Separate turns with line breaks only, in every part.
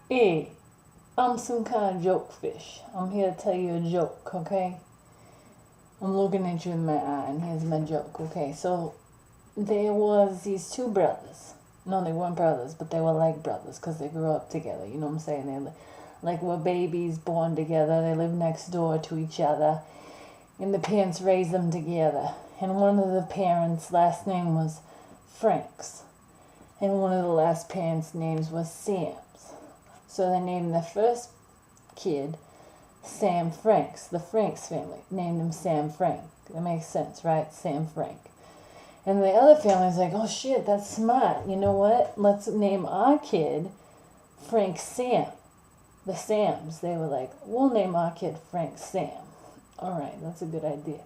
Hey, I'm some kind of joke fish. I'm here to tell you a joke, okay? I'm looking at you in my eye, and here's my joke, okay? So, there was these two brothers. No, they weren't brothers, but they were like brothers because they grew up together. You know what I'm saying? Like were babies born together. They lived next door to each other, and the parents raised them together. And one of the parents' last name was Franks, and one of the last parents' names was Sam's. So they named the first kid Sam Franks, the Franks family. Named him Sam Frank. That makes sense, right? Sam Frank. And the other family's like, oh shit, that's smart. You know what? Let's name our kid Frank Sam. The Sams. They were like, we'll name our kid Frank Sam. Alright, that's a good idea.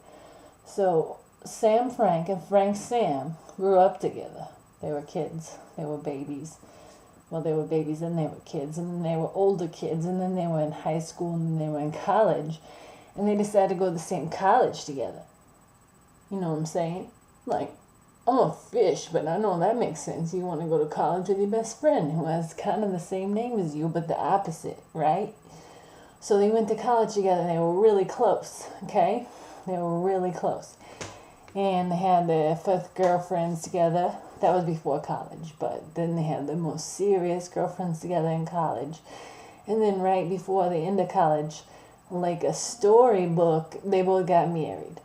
So Sam Frank and Frank Sam grew up together. They were kids. They were babies. Well, they were babies, and they were kids, and then they were older kids, and then they were in high school, and then they were in college, and they decided to go to the same college together. You know what I'm saying? Like, I'm a fish, but I know that makes sense. You want to go to college with your best friend who has kind of the same name as you, but the opposite, right? So they went to college together, and they were really close, okay? They were really close. And they had their first girlfriends together. That was before college, but then they had the most serious girlfriends together in college. And then right before the end of college, like a storybook, they both got married.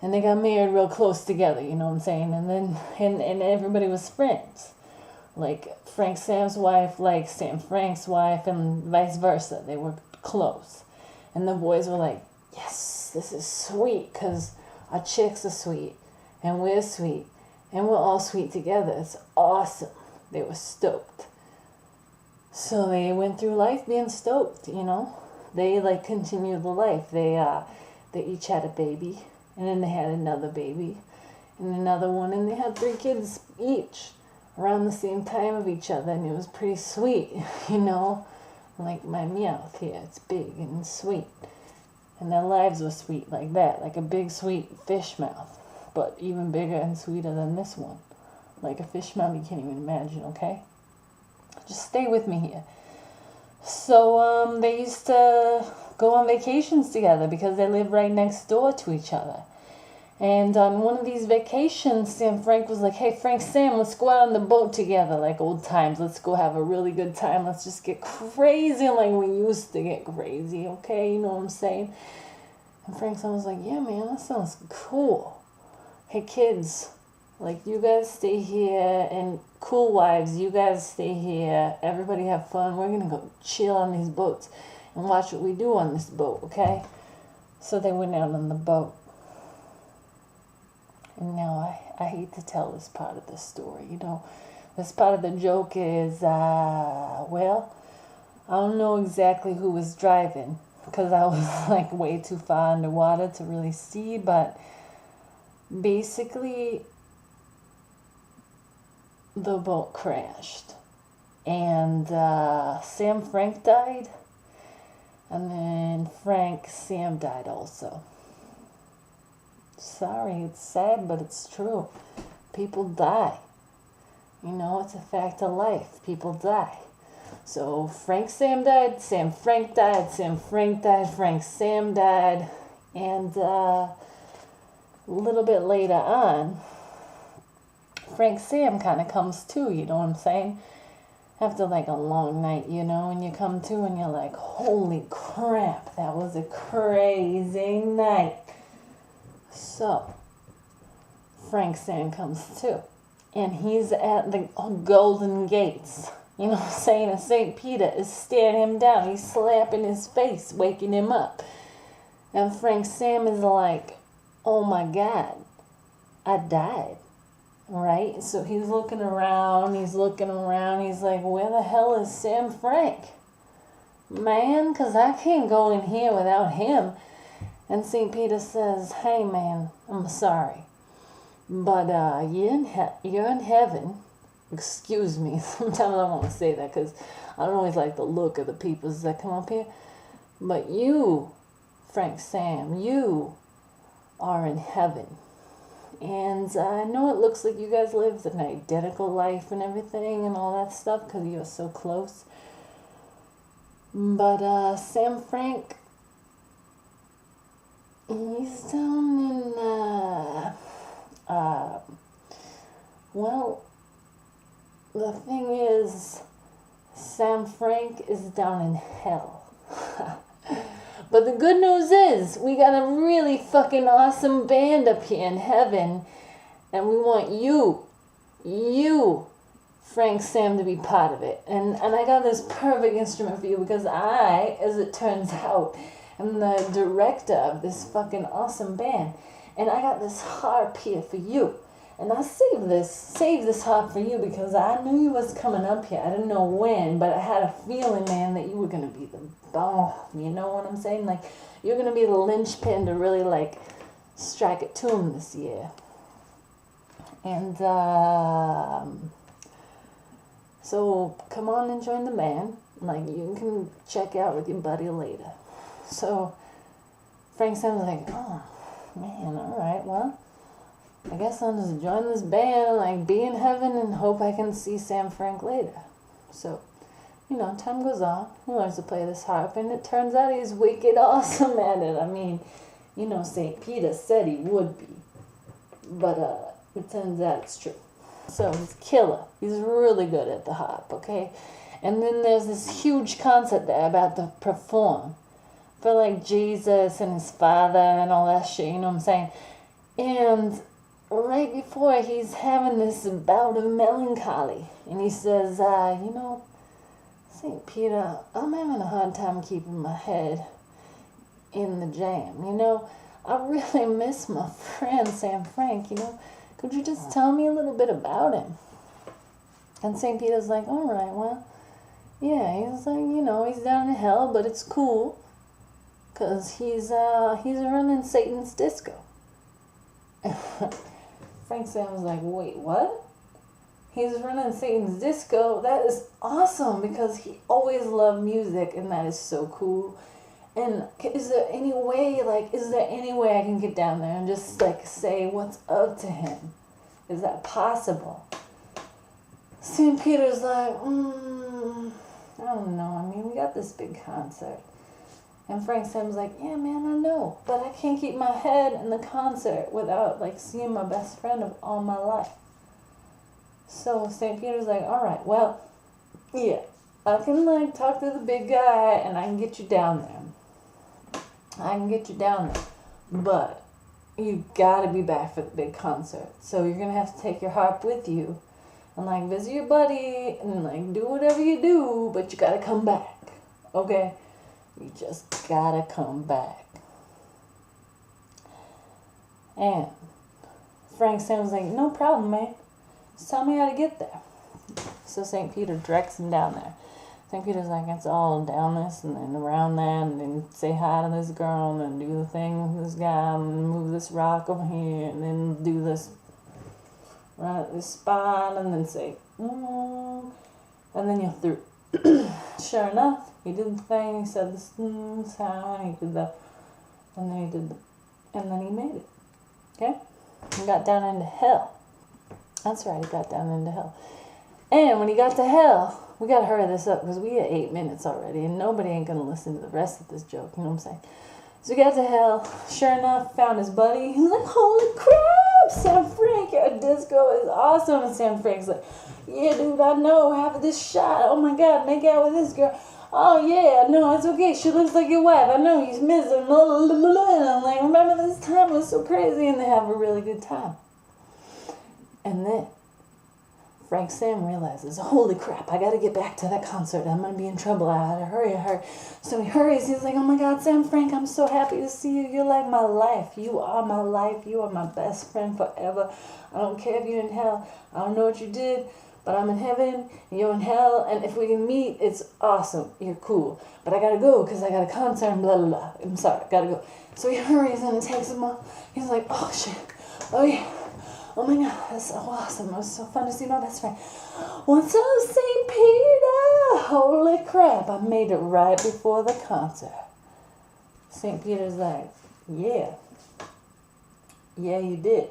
And they got married real close together, you know what I'm saying? And then and everybody was friends. Like Frank Sam's wife, like Sam Frank's wife, and vice versa. They were close. And the boys were like, yes, this is sweet, because our chicks are sweet, and we're sweet, and we're all sweet together. It's awesome. They were stoked. So they went through life being stoked, you know. They like continued the life. They each had a baby, and then they had another baby, and another one, and they had 3 kids each around the same time of each other, and it was pretty sweet, you know. Like my mouth here, it's big and sweet. And their lives were sweet like that, like a big sweet fish mouth, but even bigger and sweeter than this one. Like a fish mouth you can't even imagine, okay? Just stay with me here. So they used to go on vacations together because they lived right next door to each other. And on one of these vacations, Sam Frank was like, hey, Frank, Sam, let's go out on the boat together like old times. Let's go have a really good time. Let's just get crazy like we used to get crazy, okay? You know what I'm saying? And Frank Sam was like, yeah, man, that sounds cool. Hey, kids, like, you guys stay here, and cool wives, you guys stay here. Everybody have fun. We're going to go chill on these boats and watch what we do on this boat, okay? So they went out on the boat. And now I hate to tell this part of the story, you know. This part of the joke is, well, I don't know exactly who was driving because I was like way too far underwater to really see, but basically the boat crashed. And Sam Frank died, and then Frank Sam died also. Sorry, it's sad, but it's true. People die. You know, it's a fact of life. People die. So Frank Sam died, Sam Frank died, Sam Frank died, Frank Sam died, and a little bit later on, Frank Sam kind of comes to, you know what I'm saying? After like a long night, you know, and you come to and you're like, holy crap, that was a crazy night. So, Frank Sam comes too. And he's at the Golden Gates. You know what I'm saying? And St. Peter is staring him down. He's slapping his face, waking him up. And Frank Sam is like, oh my God, I died. Right? So he's looking around. He's like, where the hell is Sam Frank? Man, because I can't go in here without him. And St. Peter says, hey man, I'm sorry, but you're in heaven. Excuse me, sometimes I don't want to say that because I don't always like the look of the people that come up here. But you, Frank Sam, you are in heaven. And I know it looks like you guys lived an identical life and everything and all that stuff because you're so close. But Sam Frank, he's down in well, the thing is, Sam Frank is down in hell. But the good news is, we got a really fucking awesome band up here in heaven, and we want you, Frank Sam, to be part of it. And I got this perfect instrument for you because I, as it turns out, am the director of this fucking awesome band. And I got this harp here for you. And I saved this harp for you because I knew you was coming up here. I didn't know when, but I had a feeling, man, that you were going to be the bomb. You know what I'm saying? Like, you're going to be the linchpin to really, like, strike it to him this year. And, so come on and join the band. Like, you can check out with your buddy later. So Frank Sam's like, oh, man, all right, well, I guess I'll just join this band, like, be in heaven and hope I can see Sam Frank later. So, you know, time goes on. He learns to play this harp, and it turns out he's wicked awesome at it. I mean, you know, St. Peter said he would be. But it turns out it's true. So he's killer. He's really good at the harp, okay? And then there's this huge concert they're about to perform for, like, Jesus and his father and all that shit, you know what I'm saying? And right before, he's having this bout of melancholy. And he says, you know, St. Peter, I'm having a hard time keeping my head in the jam. You know, I really miss my friend Sam Frank, you know. Could you just tell me a little bit about him? And St. Peter's like, all right, well, yeah, he's like, you know, he's down in hell, but it's cool. Because he's running Satan's disco. Frank Sam's like, wait, what? He's running Satan's disco? That is awesome, because he always loved music, and that is so cool. And is there any way I can get down there and just, like, say what's up to him? Is that possible? St. Peter's like, I don't know. I mean, we got this big concert. And Frank Sam's like, yeah, man, I know. But I can't keep my head in the concert without, like, seeing my best friend of all my life. So St. Peter's like, all right, well, yeah, I can, like, talk to the big guy and I can get you down there. I can get you down there. But you gotta be back for the big concert. So you're gonna have to take your harp with you and, like, visit your buddy and, like, do whatever you do, but you gotta come back. Okay? You just gotta come back. And Frank Sam's like, no problem, man. Just tell me how to get there. So St. Peter directs him down there. St. Peter's like, it's all down this and then around that, and then say hi to this girl, and then do the thing with this guy, and move this rock over here, and then do this, right at this spot, and then say, and then you're through. Sure enough, he did the thing, he said this sound, he did the, and then he did the, and then he made it. Okay? He got down into hell. That's right, he got down into hell. And when he got to hell, we gotta hurry this up because we at 8 minutes already, and nobody ain't gonna listen to the rest of this joke, you know what I'm saying? So we got to hell, sure enough, found his buddy. He's like, holy crap, Sam Frank, your disco is awesome. And Sam Frank's like, yeah, dude, I know, have this shot. Oh my God, make out with this girl. Oh yeah, no, it's okay. She looks like your wife. I know, he's missing. And I'm like, remember this time? It was so crazy. And they have a really good time. And then Frank Sam realizes, holy crap, I gotta get back to that concert. I'm gonna be in trouble. I gotta hurry. So he hurries. He's like, oh my God, Sam Frank, I'm so happy to see you. You're like my life. You are my life. You are my best friend forever. I don't care if you're in hell. I don't know what you did, but I'm in heaven, and you're in hell, and if we can meet, it's awesome. You're cool. But I gotta go because I got a concert and blah, blah, blah. I'm sorry, gotta go. So he hurries and it takes him off. He's like, oh shit. Oh yeah. Oh my God, that's so awesome. It was so fun to see my best friend. What's up, St. Peter? Holy crap, I made it right before the concert. St. Peter's like, yeah. Yeah, you did.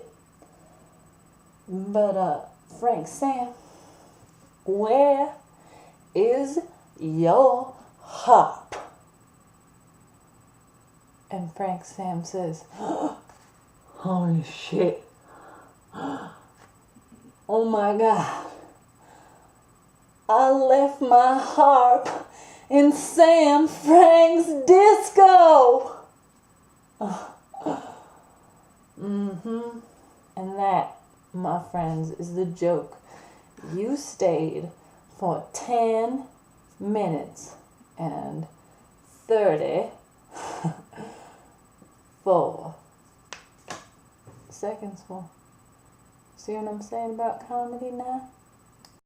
But, Frank Sam, where is your harp. And Frank Sam says, holy shit. Oh my God. I left my harp in Sam Frank's disco. And that, my friends, is the joke. You stayed for 10 minutes and 34 seconds for. See what I'm saying about comedy now?